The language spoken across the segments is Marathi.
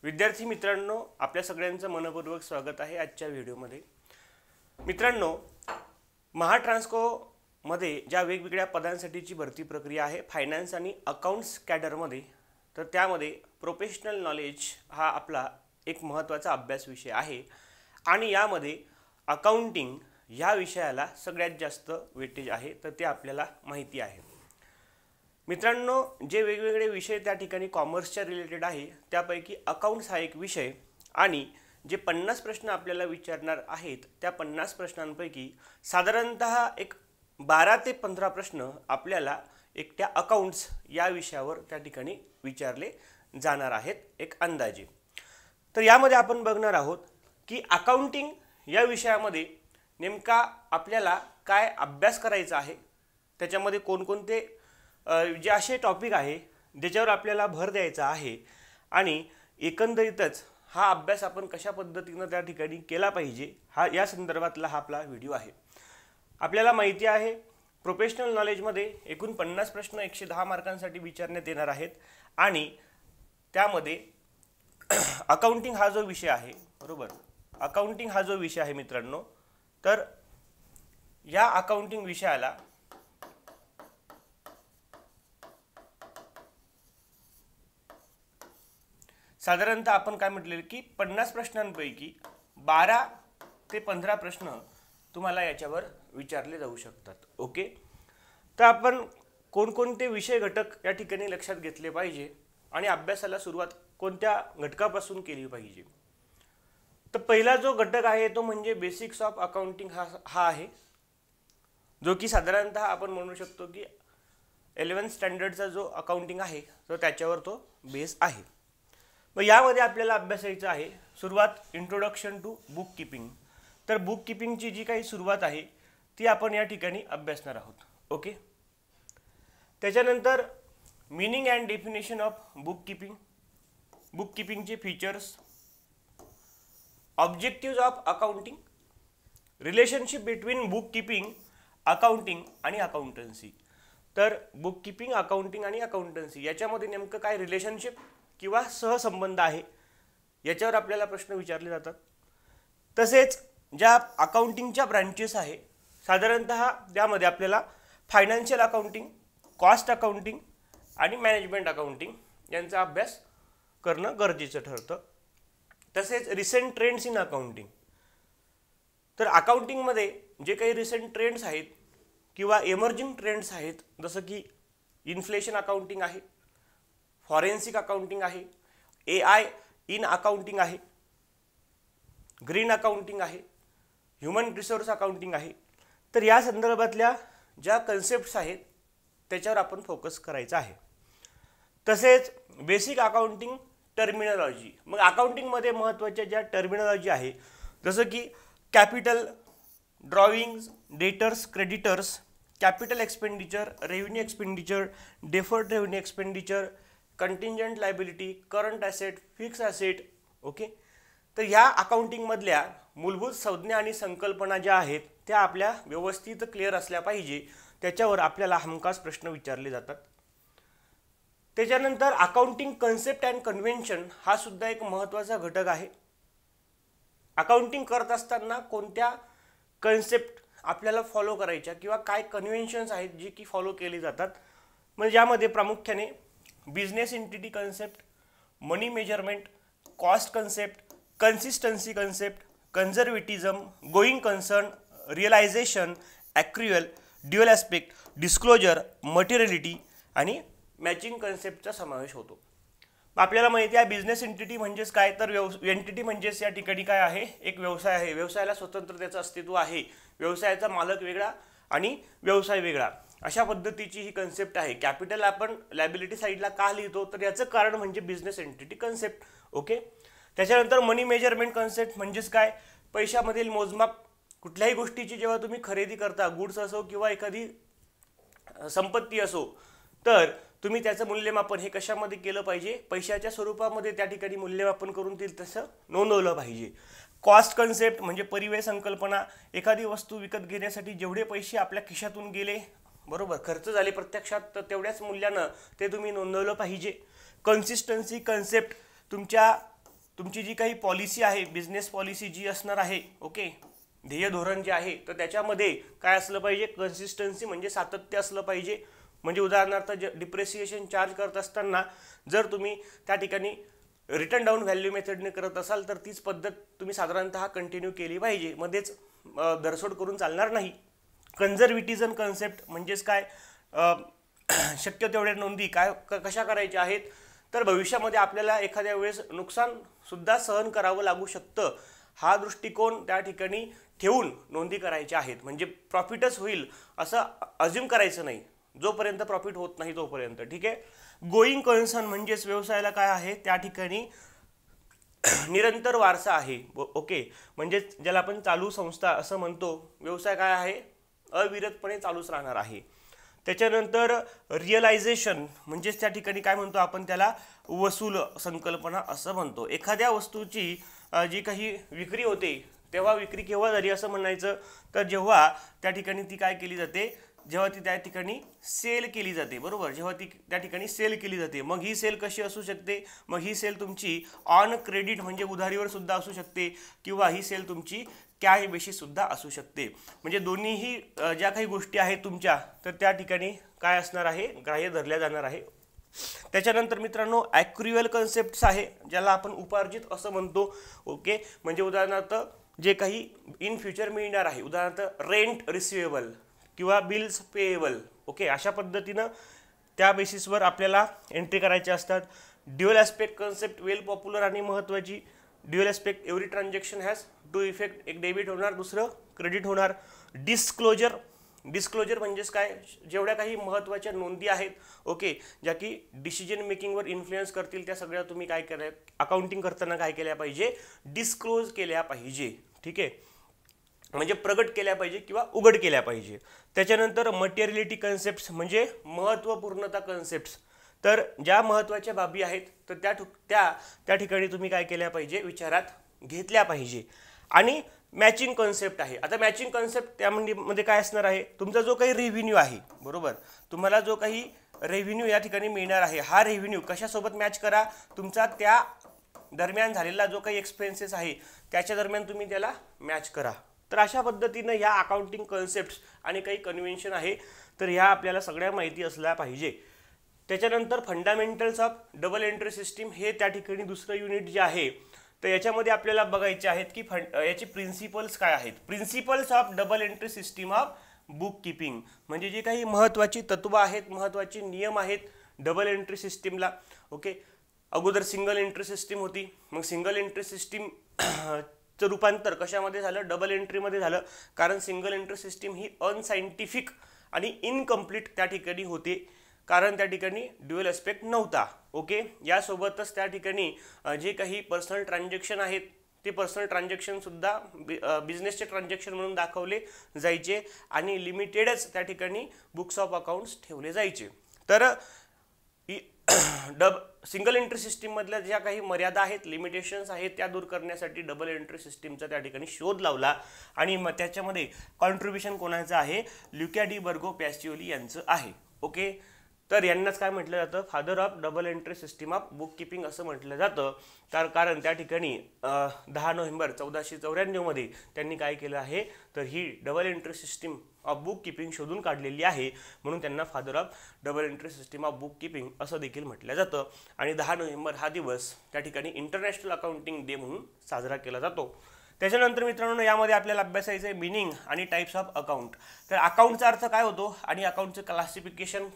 विद्यार्थी मित्रांनो, आपल्या सगळ्यांचं मनपूर्वक स्वागत आहे आजच्या व्हिडिओमध्ये। मित्रांनो, महाट्रान्सको मध्ये ज्या वेगवेगळ्या पदांसाठीची भरती प्रक्रिया आहे फायनान्स आणि अकाउंट्स कॅडरमध्ये, तर त्यामध्ये प्रोफेशनल नॉलेज हा आपला एक महत्त्वाचा अभ्यास विषय आहे आणि यामध्ये अकाउंटिंग या विषयाला सगळ्यात जास्त वेटेज आहे, तर ते आपल्याला माहिती आहे। मित्रांनो, जे वेगवेगळे विषय त्या ठिकाणी कॉमर्सच्या रिलेटेड आहे त्यापैकी अकाउंट्स हा एक विषय आणि जे 50 प्रश्न आपल्याला विचारणार आहेत त्या 50 प्रश्नांपैकी साधारणतः एक 12 ते 15 प्रश्न आपल्याला एकट्या अकाउंट्स या विषयावर त्या ठिकाणी विचारले जाणार आहेत एक अंदाजे। तर यामध्ये आपण बघणार आहोत की अकाउंटिंग या विषयामध्ये नेमका आपल्याला काय अभ्यास करायचा आहे, त्याच्यामध्ये कोणकोणते जे असे टॉपिक आहे ज्याच्यावर आपल्याला भर द्यायचा आहे आणि एकंदरीतच हा अभ्यास आपण कशा पद्धतीने त्या ठिकाणी केला पाहिजे हा या संदर्भातला हा आपला व्हिडिओ आहे। आपल्याला माहिती आहे प्रोफेशनल नॉलेजमध्ये एकूण 50 प्रश्न 110 मार्कांसाठी विचारण्यात येणार आहेत आणि त्यामध्ये अकाउंटिंग हा जो विषय आहे, बरोबर, अकाउंटिंग हा जो विषय आहे मित्रांनो, तर या अकाउंटिंग विषयाला साधारणतः आपण काय म्हटलेलं की 50 प्रश्नांपैकी 12 ते 15 प्रश्न तुम्हाला याच्यावर विचारले जाऊ शकतात। ओके, तर आपण कोणकोणते विषय घटक या ठिकाणी लक्षात घेतले पाहिजे आणि अभ्यासाला सुरुवात कोणत्या घटकापासून केली पाहिजे। तर पहिला जो घटक आहे तो म्हणजे बेसिक्स ऑफ अकाउंटिंग हा आहे, जो की साधारणतः आपण म्हणू शकतो की 11th स्टँडर्डचा जो अकाउंटिंग आहे तर त्याच्यावर तो बेस आहे। मग यामध्ये आपल्याला अभ्यासायचं आहे सुरुवात इंट्रोडक्शन टू बुक कीपिंग। तर बुक कीपिंगची जी काही सुरुवात आहे ती आपण या ठिकाणी अभ्यासणार आहोत। ओके, त्याच्यानंतर meaning and definition of bookkeeping, बुक कीपिंगचे features, objectives of accounting, relationship between bookkeeping, accounting आणि अकाउंटन्सी। तर बुक कीपिंग, अकाउंटिंग आणि अकाउंटन्सी याच्यामध्ये नेमकं काय रिलेशनशिप किंवा सहसंबंध आहे याच्यावर आपल्याला प्रश्न विचारले जातात। तसेच ज्या अकाउंटिंगच्या ब्रांचेस आहे साधारणतः त्यामध्ये आपल्याला फायनान्शियल अकाउंटिंग, कॉस्ट अकाउंटिंग आणि मॅनेजमेंट अकाउंटिंग यांचा अभ्यास करणं गरजेचं ठरतं। तसेच रिसेंट ट्रेंड्स इन अकाउंटिंग, तर अकाउंटिंगमध्ये जे काही रिसेंट ट्रेंड्स आहेत किंवा एमर्जिंग ट्रेंड्स आहेत, जसं की इन्फ्लेशन अकाउंटिंग आहे, फॉरेन्सिक अकाउंटिंग आहे, AI इन अकाउंटिंग आहे, ग्रीन अकाउंटिंग आहे, ह्युमन रिसोर्स अकाउंटिंग आहे। तर या संदर्भातल्या ज्या कन्सेप्ट्स आहेत त्याच्यावर आपण फोकस करायचा आहे। तसेच बेसिक अकाउंटिंग टर्मिनॉलॉजी, मग अकाउंटिंगमध्ये महत्त्वाच्या ज्या टर्मिनॉलॉजी आहे जसं की capital, drawings, debtors, creditors, capital expenditure, revenue expenditure, deferred revenue expenditure, contingent liability, current asset, fix asset. Okay, तर ह्या अकाउंटिंगमधल्या मूलभूत संज्ञा आणि संकल्पना ज्या आहेत त्या आपल्या व्यवस्थित क्लिअर असल्या पाहिजे, त्याच्यावर आपल्याला हमखास प्रश्न विचारले जातात। त्याच्यानंतर अकाउंटिंग कन्सेप्ट अँड कन्व्हेन्शन हा सुद्धा एक महत्त्वाचा घटक आहे। अकाउंटिंग करत असताना कोणत्या कन्सेप्ट आपल्याला फॉलो करायच्या किंवा काय कन्व्हेन्शन्स आहेत जे की फॉलो केले जातात, म्हणजे यामध्ये प्रामुख्याने business entity concept, money measurement, cost concept, consistency concept, conservatism, going concern, realisation, accrual, dual aspect, disclosure, materiality आणि मॅचिंग कन्सेप्टचा समावेश होतो। आपल्याला माहिती आहे बिझनेस एंटिटी म्हणजेच काय, तर एंटिटी म्हणजेच या ठिकाणी काय आहे, एक व्यवसाय आहे, व्यवसायाला स्वतंत्रतेचं अस्तित्व आहे, व्यवसायाचा मालक वेगळा आणि व्यवसाय वेगळा, अशा पद्धतीची ही कन्सेप्ट आहे। कॅपिटल आपण लायबिलिटी साईडला का लिहितो, तर याचं कारण म्हणजे बिझनेस एंटिटी कन्सेप्ट। ओके, त्याच्यानंतर मनी मेजरमेंट कन्सेप्ट म्हणजेच काय, पैशामधील मोजमाप, कुठल्याही गोष्टीची जेव्हा तुम्ही खरेदी करता, गुड्स असो किंवा एखादी संपत्ती असो, तर तुम्ही त्याचं मूल्यमापन हे कशामध्ये केलं पाहिजे, पैशाच्या स्वरूपामध्ये त्या ठिकाणी मूल्यमापन करून ते तसं नोंदवलं पाहिजे। कॉस्ट कन्सेप्ट म्हणजे परिव्यय संकल्पना, एखादी वस्तू विकत घेण्यासाठी जेवढे पैसे आपल्या खिशातून गेले, बरोबर, खर्च झाले प्रत्यक्षात, तर तेवढ्याच मूल्यानं ते तुम्ही नोंदवलं पाहिजे। कन्सिस्टन्सी कन्सेप्ट, तुमच्या तुमची जी काही पॉलिसी आहे, बिझनेस पॉलिसी जी असणार आहे, ओके, ध्येय धोरण जे आहे, तर त्याच्यामध्ये काय असलं पाहिजे, कन्सिस्टन्सी म्हणजे सातत्य असलं पाहिजे. म्हणजे उदाहरणार्थ डिप्रेसिएशन चार्ज करत असताना जर तुम्ही त्या ठिकाणी रिटर्न डाऊन व्हॅल्यू मेथडने करत असाल तर तीच पद्धत तुम्ही साधारणतः कंटिन्यू केली पाहिजे, मध्येच धरसोड करून चालणार नाही. कन्झर्व्हेटिझम कन्सेप्ट म्हणजेच काय, शक्य तेवढ्या नोंदी काय कशा करायच्या आहेत, तर भविष्यामध्ये आपल्याला एखाद्या वेळेस नुकसान सुद्धा सहन करावं लागू शकतं, हा दृष्टिकोन त्या ठिकाणी ठेवून नोंदी करायच्या आहेत. म्हणजे प्रॉफिटच होईल असं अज्युम करायचं नाही, जोपर्यंत प्रॉफिट होत नाही तोपर्यंत. ठीक आहे. गोईंग कन्सर्न म्हणजेच व्यवसायाला काय आहे, त्या ठिकाणी निरंतर वारसा आहे. ओके, म्हणजे ज्याला आपण चालू संस्था असं म्हणतो, व्यवसाय काय आहे, अविरतपणे चालूच राहणार आहे. त्याच्यानंतर रिअलायझेशन म्हणजेच त्या ठिकाणी काय म्हणतो आपण, त्याला वसूल संकल्पना असं म्हणतो. एखाद्या वस्तूची जी काही विक्री होते तेव्हा विक्री केव्हा झाली असं म्हणायचं, तर जेव्हा त्या ठिकाणी ती काय केली जाते, जेव्हा ती त्या ठिकाणी सेल केली जाते, बरोबर, जेव्हा ती त्या ठिकाणी सेल केली जाते. मग ही सेल कशी असू शकते, मग ही सेल तुमची ऑन क्रेडिट म्हणजे उधारीवर सुद्धा असू शकते, किंवा ही सेल तुमची कॅश बेसिस सुद्धा असू शकते. म्हणजे दोन्हीही ज्या काही गोष्टी आहेत तुमच्या, तर त्या ठिकाणी काय असणार आहे, ग्राह्य धरल्या जाणार आहे. त्याच्यानंतर मित्रांनो ॲक्रुअल कन्सेप्ट्स आहे, ज्याला आपण उपार्जित असं म्हणतो. ओके, म्हणजे उदाहरणार्थ जे काही इन फ्युचर मिळणार आहे, उदाहरणार्थ रेंट रिसिवेबल किंवा बिल्स पेएबल. ओके, अशा पद्धतीनं त्या बेसिसवर आपल्याला एंट्री करायच्या असतात. Dual aspect concept well popular आणि महत्त्वाची. Dual aspect every transaction has two effect, एक डेबिट होणार दुसरं क्रेडिट होणार. डिस्क्लोजर म्हणजेच काय, जेवढ्या काही महत्त्वाच्या नोंदी आहेत, ओके, ज्या की डिसिजन मेकिंगवर इन्फ्लुएन्स करतील, त्या सगळ्या तुम्ही काय केल्या, अकाउंटिंग करताना काय केल्या पाहिजे, डिस्क्लोज केल्या पाहिजे. ठीक आहे, म्हणजे प्रगट केल्या पाहिजे किंवा उघड केल्या पाहिजे. त्याच्यानंतर मटेरियलिटी कन्सेप्ट्स म्हणजे महत्त्वपूर्णता कन्सेप्ट्स. तर ज्या महत्त्वाच्या बाबी आहेत तर त्या ठिकाणी तुम्ही काय केल्या पाहिजे, विचारात घेतल्या पाहिजे. आणि मॅचिंग कन्सेप्ट आहे. आता मॅचिंग कन्सेप्ट त्यामध्ये काय असणार आहे, तुमचा जो काही रेव्हेन्यू आहे, बरोबर, तुम्हाला जो काही रेव्हेन्यू या ठिकाणी मिळणार आहे, हा रेव्हेन्यू कशासोबत मॅच करा, तुमचा त्या दरम्यान झालेला जो काही एक्सपेन्सेस आहे त्याच्या दरम्यान तुम्ही त्याला मॅच करा. तर अशा पद्धतीनं ह्या अकाउंटिंग कन्सेप्ट्स आणि काही कन्व्हेन्शन आहे, तर ह्या आपल्याला सगळ्या माहिती असल्या पाहिजे. त्याच्यानंतर fundamentals of double entry system हे त्या ठिकाणी दुसरं युनिट जे आहे, तर याच्यामध्ये आपल्याला बघायचे आहेत की याचे प्रिन्सिपल्स काय आहेत. Principles of double entry system of book keeping म्हणजे जी काही महत्त्वाची तत्व आहेत, महत्त्वाचे नियम आहेत डबल एंट्री सिस्टीमला. ओके, अगोदर सिंगल एंट्री सिस्टीम होती, मग सिंगल एंट्री सिस्टीम चं रूपांतर कशामध्ये झालं, डबल एंट्रीमध्ये झालं. कारण सिंगल एंट्री सिस्टीम ही अनसायंटिफिक आणि इनकम्प्लीट त्या ठिकाणी होते, कारण त्या ठिकाणी ड्युअल ॲस्पेक्ट नव्हता. ओके, यासोबतच त्या ठिकाणी जे काही पर्सनल ट्रान्झॅक्शन आहेत ते पर्सनल ट्रान्झॅक्शन सुद्धा बिझनेसचे ट्रान्झॅक्शन म्हणून दाखवले जायचे आणि लिमिटेडच त्या ठिकाणी बुक्स ऑफ अकाउंट्स ठेवले जायचे. तर सिंगल एंट्री सिस्टीममधल्या ज्या काही मर्यादा आहेत, लिमिटेशन्स आहेत, त्या दूर करण्यासाठी डबल एंट्री सिस्टीमचा त्या ठिकाणी शोध लावला. आणि मग त्याच्यामध्ये कॉन्ट्रीब्युशन कोणाचं आहे, ल्युका डी बर्गो पॅसिओली यांचं आहे. ओके, तर यांनाच काय म्हटलं जातं, father of double entry system of bookkeeping असं म्हटलं जातं. कारण त्या ठिकाणी 10 नोव्हेंबर 1494 मध्ये त्यांनी काय केलं आहे, तर ही double entry system of bookkeeping शोधून काढलेली आहे, म्हणून त्यांना father of double entry system of bookkeeping असं देखील म्हटलं जातं. आणि 10 नोव्हेंबर हा दिवस त्या ठिकाणी इंटरनॅशनल अकाउंटिंग डे म्हणून साजरा केला जातो. त्याच्यानंतर मित्रांनो यामध्ये आपल्याला अभ्यासायचं आहे मिनिंग आणि टाइप्स ऑफ अकाउंट. तर अकाउंटचा अर्थ काय होतो आणि अकाउंटचं क्लासिफिकेशन,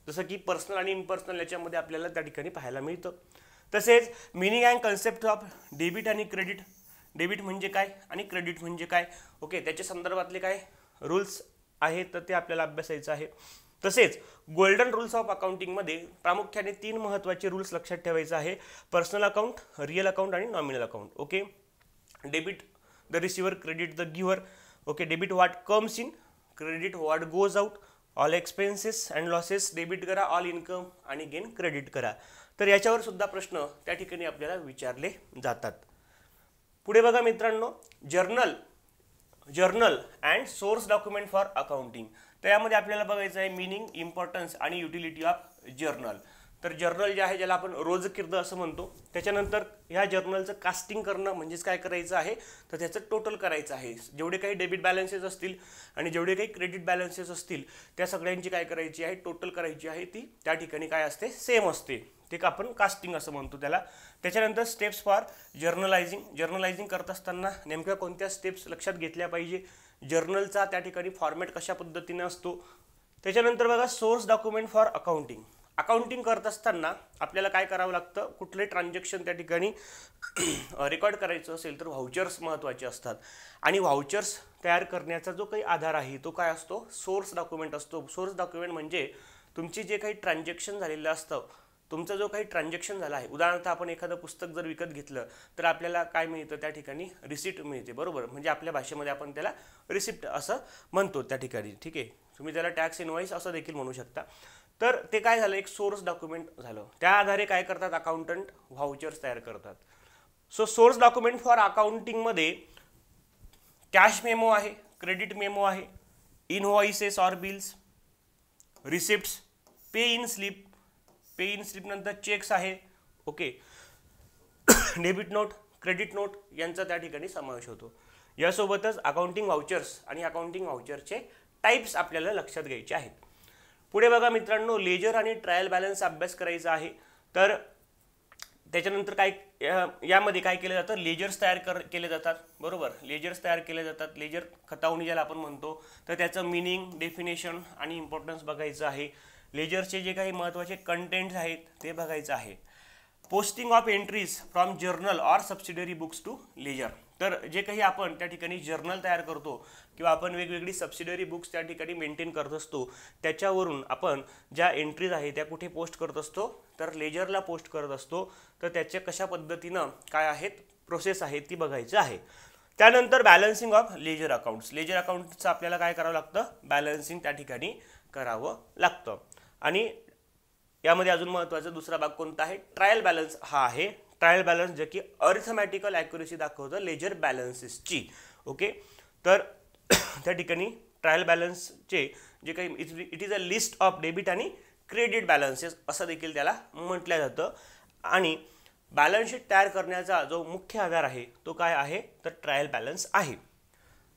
जसं की पर्सनल आणि इम्पर्सनल याच्यामध्ये आपल्याला त्या ठिकाणी पाहायला मिळतं. तसेच meaning and concept of debit आणि क्रेडिट. डेबिट म्हणजे काय आणि क्रेडिट म्हणजे काय, ओके, त्याच्या संदर्भातले काय रूल्स आहेत तर ते आपल्याला अभ्यासायचं आहे. तसेच गोल्डन रूल्स ऑफ अकाउंटिंगमध्ये प्रामुख्याने 3 महत्त्वाचे रूल्स लक्षात ठेवायचे आहे, पर्सनल अकाउंट, रिअल अकाउंट आणि nominal account. Okay, debit the receiver, credit the giver. Okay, debit what comes in, credit what goes out. All expenses and losses debit करा, ऑल इन्कम आणि गेन क्रेडिट करा. तर याच्यावर सुद्धा प्रश्न त्या ठिकाणी आपल्याला विचारले जातात. पुढे बघा मित्रांनो, journal and source document for accounting. तर यामध्ये आपल्याला बघायचं आहे मिनिंग, इम्पॉर्टन्स आणि युटिलिटी ऑफ जर्नल. तर जर्नल जे आहे ज्याला आपण रोजकिर्द असं म्हणतो, त्याच्यानंतर ह्या जर्नलचं कास्टिंग करणं म्हणजेच काय करायचं आहे तर त्याचं टोटल करायचं आहे. जेवढे काही डेबिट बॅलन्सेस असतील आणि जेवढे काही क्रेडिट बॅलन्सेस असतील त्या सगळ्यांची काय करायची आहे, टोटल करायची आहे. ती त्या ठिकाणी काय असते, सेम असते. ते आपण कास्टिंग असं म्हणतो त्याला. त्याच्यानंतर स्टेप्स फॉर जर्नलायझिंग करत असताना नेमक्या कोणत्या स्टेप्स लक्षात घेतल्या पाहिजे, जर्नलचा त्या ठिकाणी फॉर्मॅट कशा पद्धतीने असतो. त्याच्यानंतर बघा सोर्स डॉक्युमेंट फॉर अकाउंटिंग करत असताना आपल्याला काय करावं लागतं, कुठले ट्रान्झॅक्शन त्या ठिकाणी रेकॉर्ड करायचं असेल तर व्हाउचर्स महत्त्वाचे असतात. आणि व्हाउचर्स तयार करण्याचा जो काही आधार आहे तो काय असतो, सोर्स डॉक्युमेंट असतो. सोर्स डॉक्युमेंट म्हणजे तुमची जे काही ट्रान्झॅक्शन झालेलं असतं, तुमचा जो काही ट्रान्झॅक्शन झाला आहे, उदाहरणार्थ आपण एखादं पुस्तक जर विकत घेतलं तर आपल्याला काय मिळतं, त्या ठिकाणी रिसिप्ट मिळते, बरोबर. म्हणजे आपल्या भाषेमध्ये आपण त्याला रिसिप्ट असं म्हणतो त्या ठिकाणी, ठीक आहे. तुम्ही त्याला टॅक्स इनवॉइस असं देखील म्हणू शकता. तर ते काय झालं, एक सोर्स डॉक्युमेंट झालं. त्या आधारे काय करतात अकाउंटंट, व्हाउचर्स तयार करतात. सो सोर्स डॉक्युमेंट फॉर अकाउंटिंगमध्ये कॅश मेमो आहे, क्रेडिट मेमो आहे, invoices or bills, receipts, pay in slip नंतर चेक्स आहे, okay, debit note, credit note यांचा त्या ठिकाणी समावेश होतो. यासोबतच अकाउंटिंग व्हाउचर्स आणि अकाउंटिंग व्हाउचरचे टाइप्स आपल्याला लक्षात घ्यायचे आहेत. पुढे बघा मित्रांनो, लेजर आणि ट्रायल बॅलन्स अभ्यास करायचा आहे. तर त्याच्यानंतर काय यामध्ये काय केलं जातं, लेजर्स तयार केले जातात, बरोबर. लेजर्स तयार केले जातात, लेजर खतावणी ज्याला आपण म्हणतो. तर त्याचं मिनिंग, डेफिनेशन आणि इम्पॉर्टन्स बघायचं आहे. लेजर्सचे जे काही महत्त्वाचे कंटेंट्स आहेत ते बघायचं आहे. Posting of entries from journal or subsidiary books to ledger. तर जे काही आपण त्या ठिकाणी जर्नल तयार करतो किंवा आपण वेगवेगळी सबसिडरी बुक्स त्या ठिकाणी मेंटेन करत असतो, त्याच्यावरून आपण ज्या एंट्रीज आहे त्या कुठे पोस्ट करत असतो, तर लेजरला पोस्ट करत असतो. तर त्याच्या कशा पद्धतीनं काय आहेत प्रोसेस आहे ती बघायचं आहे. त्यानंतर बॅलन्सिंग ऑफ लेजर अकाउंटचं आपल्याला काय करावं लागतं, बॅलन्सिंग त्या ठिकाणी करावं लागतं. आणि यामध्ये अजून महत्त्वाचा दुसरा भाग कोणता आहे, ट्रायल बॅलन्स हा आहे. ट्रायल बॅलन्स जे की अरिथमॅटिकल ॲक्युरेसी दाखवतं लेजर बॅलन्सेसची, ओके. तर त्या ठिकाणी ट्रायल बॅलन्सचे जे काही it is a list of debit आणि क्रेडिट बॅलन्सेस असं देखील त्याला म्हटलं जातं. आणि बॅलन्स शीट तयार करण्याचा जो मुख्य आधार आहे तो काय आहे, तर ट्रायल बॅलन्स आहे.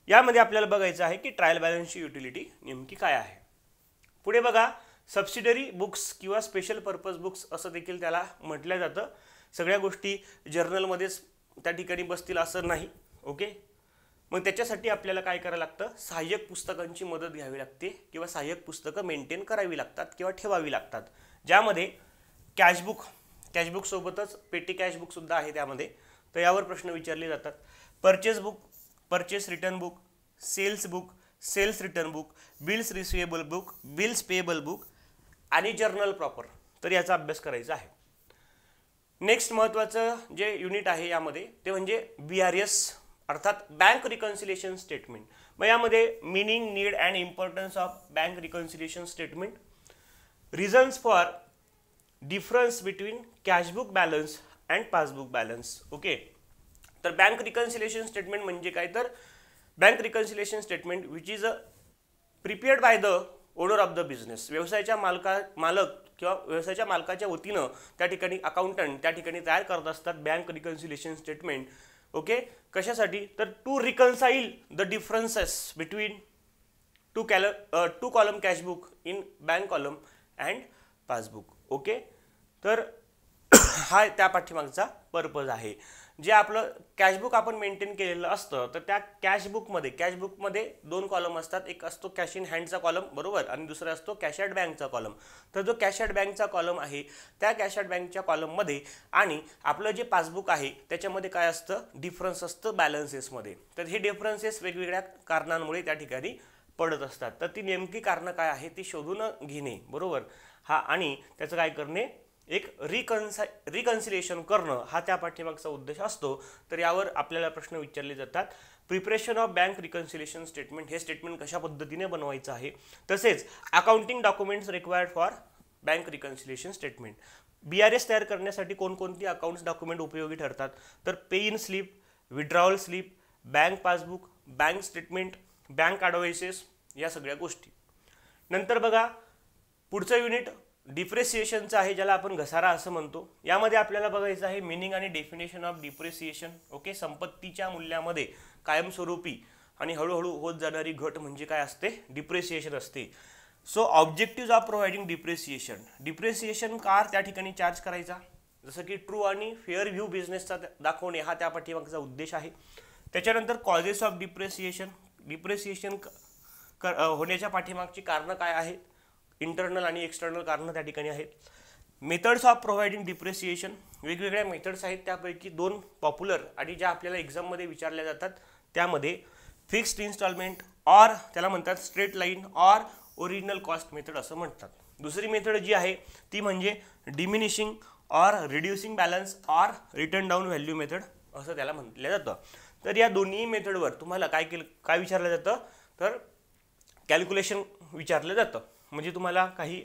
यामध्ये आपल्याला बघायचं आहे की ट्रायल बॅलन्सची युटिलिटी नेमकी काय आहे. पुढे बघा, सबसिडरी बुक्स किंवा स्पेशल पर्पज बुक्स असं देखील त्याला म्हटलं जातं. सगळ्या गोष्टी जर्नलमध्येच त्या ठिकाणी बसतील असं नाही, ओके. मग त्याच्यासाठी आपल्याला काय करावं लागतं, सहाय्यक पुस्तकांची मदत घ्यावी लागते किंवा सहाय्यक पुस्तकं मेंटेन करावी लागतात किंवा ठेवावी लागतात. ज्यामध्ये कॅशबुक सोबतच पेटी कॅशबुक सुद्धा आहे त्यामध्ये. तर यावर प्रश्न विचारले जातात. Purchase return book, sales return book, bills receivable book, bills payable book आणि जर्नल प्रॉपर. तर याचा अभ्यास करायचा आहे. नेक्स्ट महत्त्वाचं जे युनिट आहे यामध्ये ते म्हणजे BRS अर्थात बँक रिकन्सिलिएशन स्टेटमेंट. मग यामध्ये meaning, need and importance of bank reconciliation statement, reasons for difference between cashbook balance and passbook balance, okay. तर बँक रिकन्सिलिएशन स्टेटमेंट म्हणजे काय, तर bank reconciliation statement which is prepared by the owner of the business. व्यवसायाच्या मालक किंवा व्यवसायाच्या मालकाच्या वतीनं त्या ठिकाणी अकाउंटंट त्या ठिकाणी तयार करत असतात बँक रिकन्सिलिएशन स्टेटमेंट, ओके. कशासाठी, तर to reconcile the differences between two column cashbook in bank column and passbook, okay. तर हा त्या पाठीमागचा पर्पज आहे. जे आपलं कॅशबुक आपण मेंटेन केलेलं असतं तर त्या कॅशबुकमध्ये 2 कॉलम असतात. एक असतो कॅश इन हँडचा कॉलम, बरोबर, आणि दुसरा असतो कॅश ॲट बँकचा कॉलम. तर जो कॅश ॲट बँकचा कॉलम आहे त्या कॅश ॲट बँकच्या कॉलममध्ये आणि आपलं जे पासबुक आहे त्याच्यामध्ये काय असतं, डिफरन्स असतं बॅलन्सेसमध्ये. तर हे डिफरन्सेस वेगवेगळ्या कारणांमुळे त्या ठिकाणी पडत असतात. तर ती नेमकी कारणं काय आहे ती शोधून घेणे, बरोबर, हा, आणि त्याचं काय करणे, एक रिकन्सिलिएशन करणं हा त्या पाठीमागचा उद्देश असतो. तर यावर आपल्याला प्रश्न विचारले जातात. Preparation of bank reconciliation statement, हे स्टेटमेंट कशा पद्धतीने बनवायचं आहे. तसेच accounting documents required for bank reconciliation statement. BRS तयार करण्यासाठी कोणकोणती अकाउंट्स डॉक्युमेंट उपयोगी ठरतात, तर pay in slip, withdrawal slip, bank passbook, bank statement, bank advices, या सगळ्या गोष्टी. नंतर बघा पुढचं युनिट डिप्रेसिएशनचं आहे, ज्याला आपण घसारा असं म्हणतो. यामध्ये आपल्याला बघायचं आहे मिनिंग आणि डेफिनेशन ऑफ डिप्रेसिएशन. ओके, संपत्तीच्या मूल्यामध्ये कायमस्वरूपी आणि हळूहळू होत जाणारी घट म्हणजे काय असते, डिप्रेसिएशन असते. So objective of providing depreciation, depreciation car त्या ठिकाणी चार्ज करायचा, जसं की ट्रू आणि फेअर व्ह्यू बिझनेसचा दाखवणे हा त्या पाठीमागचा उद्देश आहे. त्याच्यानंतर कॉजेस ऑफ डिप्रेसिएशन, डिप्रेसिएशन होण्याच्या पाठीमागची कारणं काय आहेत, इंटरनल आणि एक्सटर्नल कारणं त्या ठिकाणी आहेत. मेथड्स ऑफ प्रोव्हाइडिंग डिप्रेसिएशन, वेगवेगळ्या मेथड्स आहेत, त्यापैकी 2 पॉप्युलर आणि ज्या आपल्याला एक्झाममध्ये विचारल्या जातात त्यामध्ये फिक्स्ड इन्स्टॉलमेंट ऑर त्याला म्हणतात straight line or original cost method असं म्हणतात. दुसरी मेथड जी आहे ती म्हणजे diminishing or reducing balance or return down value method असं त्याला म्हटलं जातं. तर या दोन्ही मेथडवर तुम्हाला काय विचारलं जातं, तर कॅल्क्युलेशन विचारलं जातं. म्हणजे तुम्हाला काही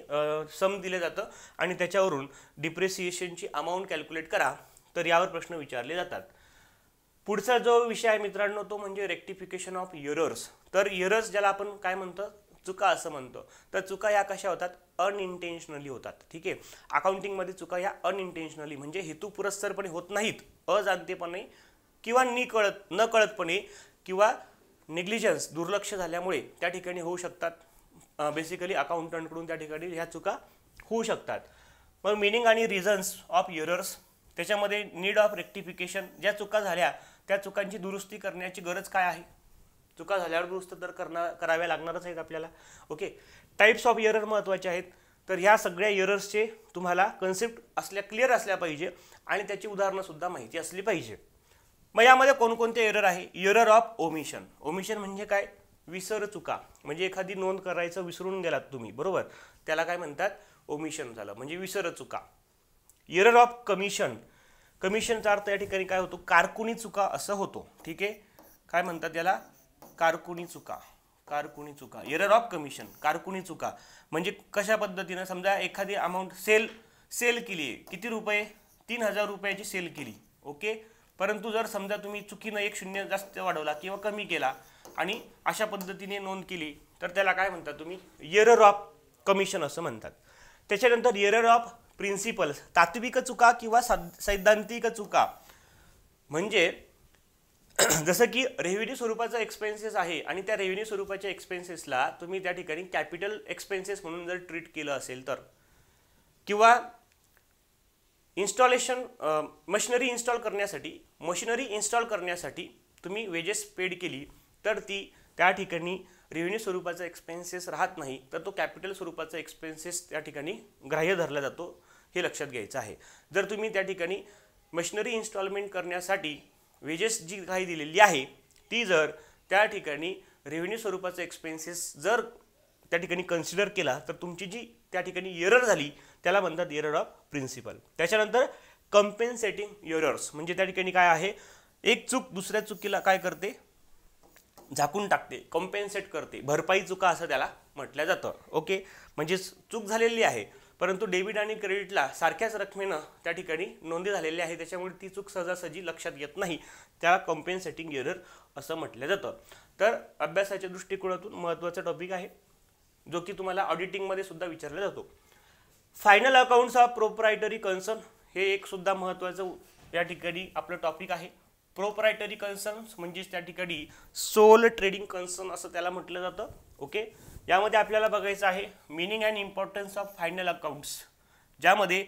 सम दिलं जातं आणि त्याच्यावरून डिप्रेसिएशनची अमाऊंट कॅल्क्युलेट करा, तर यावर प्रश्न विचारले जातात. पुढचा जो विषय आहे मित्रांनो तो म्हणजे रेक्टिफिकेशन ऑफ एरर्स. तर एरर्स ज्याला आपण काय म्हणतो, चुका असं म्हणतो. तर चुका या कशा होतात, अनइंटेन्शनली होतात. ठीक आहे, अकाउंटिंगमध्ये चुका या अनइंटेन्शनली म्हणजे हेतुपुरस्सरपणे होत नाहीत, अजाणतेपणे किंवा नकळतपणे किंवा नेग्लिजन्स दुर्लक्ष झाल्यामुळे त्या ठिकाणी होऊ शकतात. बेसिकली अकाउंटंटकडून त्या ठिकाणी ह्या चुका होऊ शकतात. मग मिनिंग आणि रिझन्स ऑफ एरर्स, त्याच्यामध्ये नीड ऑफ रेक्टिफिकेशन, ज्या चुका झाल्या त्या चुकांची दुरुस्ती करण्याची गरज काय आहे, चुका झाल्यावर दुरुस्त तर कराव्या लागणारच आहेत आपल्याला. ओके, टाईप्स ऑफ एरर महत्त्वाचे आहेत. तर ह्या सगळ्या एरर्सचे तुम्हाला कन्सेप्ट क्लिअर असल्या पाहिजे आणि त्याची उदाहरणंसुद्धा माहिती असली पाहिजे. मग यामध्ये कोणकोणते एरर आहे, एरर ऑफ ओमिशन. ओमिशन म्हणजे काय, विसर चुका, म्हणजे एखादी नोंद करायचं विसरून गेलात तुम्ही, बरोबर, त्याला काय म्हणतात, ओमिशन झालं, म्हणजे विसर चुका. एरर ऑफ कमिशन, कमिशनचा अर्थ या ठिकाणी काय होतो, कारकुनी चुका असं होतो. ठीक आहे, काय म्हणतात याला, कारकुनी चुका, कारकुनी चुका. एरर ऑफ कमिशन, कारकुनी चुका म्हणजे कशा पद्धतीनं, समजा एखादी अमाऊंट सेल केली आहे, किती रुपये, 3000 रुपयाची सेल केली. ओके, परंतु जर समजा तुम्ही चुकीनं 1 शून्य जास्त वाढवला किंवा कमी केला आणि अशा पद्धतीने नोंद केली, तर त्याला काय म्हणतात तुम्ही, एरर ऑफ कमिशन असं म्हणतात. त्याच्यानंतर एरर ऑफ प्रिन्सिपल्स, तात्विक चुका किंवा सैद्धांतिक चुका, म्हणजे जसं की रेव्हेन्यू स्वरूपाचा एक्सपेन्सेस आहे आणि त्या रेव्हेन्यू स्वरूपाच्या एक्सपेन्सेसला तुम्ही त्या ठिकाणी कॅपिटल एक्सपेन्सेस म्हणून जर ट्रीट केलं असेल तर, किंवा इन्स्टॉलेशन मशिनरी इन्स्टॉल करण्यासाठी तुम्ही वेजेस पेड केली, तर ती त्या ठिकाणी रेव्हेन्यू स्वरूपाचा एक्सपेन्सेस राहत नाही, तर तो कॅपिटल स्वरूपाचा एक्सपेन्सेस त्या ठिकाणी ग्राह्य धरला जातो, हे लक्षात घ्यायचं आहे. जर तुम्ही त्या ठिकाणी मशिनरी इन्स्टॉलमेंट करण्यासाठी वेजेस जी काही दिलेली आहे ती जर त्या ठिकाणी रेव्हेन्यू स्वरूपाचा एक्सपेन्सेस जर त्या ठिकाणी कन्सिडर केला, तर तुमची जी त्या ठिकाणी एरर झाली त्याला म्हणतात एरर ऑफ प्रिन्सिपल. त्याच्यानंतर कम्पेन्सेटिंग एरर्स, म्हणजे त्या ठिकाणी काय आहे, एक चूक दुसऱ्या चुकीला काय करते, झाकून टाकते, कॉम्पेन्सेट करते, भरपाई चुका असं त्याला म्हटलं जातं. ओके, म्हणजे चूक झालेली आहे परंतु डेबिट आणि क्रेडिटला सारख्याच रकमेनं त्या ठिकाणी नोंदी झालेली आहे, त्याच्यामुळे ती चूक सहजासहजी लक्षात येत नाही, त्याला कॉम्पेन्सेटिंग एरर असं म्हटलं जातं. तर अभ्यासाच्या दृष्टिकोनातून महत्त्वाचा टॉपिक आहे जो की तुम्हाला ऑडिटिंगमध्ये सुद्धा विचारला जातो. Final accounts of proprietary concern, हे एक सुद्धा महत्त्वाचं या ठिकाणी आपलं टॉपिक आहे. प्रोप्रायटरी कन्सर्न्स म्हणजे त्या ठिकाणी सोल ट्रेडिंग कन्सर्न असं त्याला म्हटलं जातं. ओके, यामध्ये आपल्याला बघायचं आहे meaning and importance of final accounts, ज्यामध्ये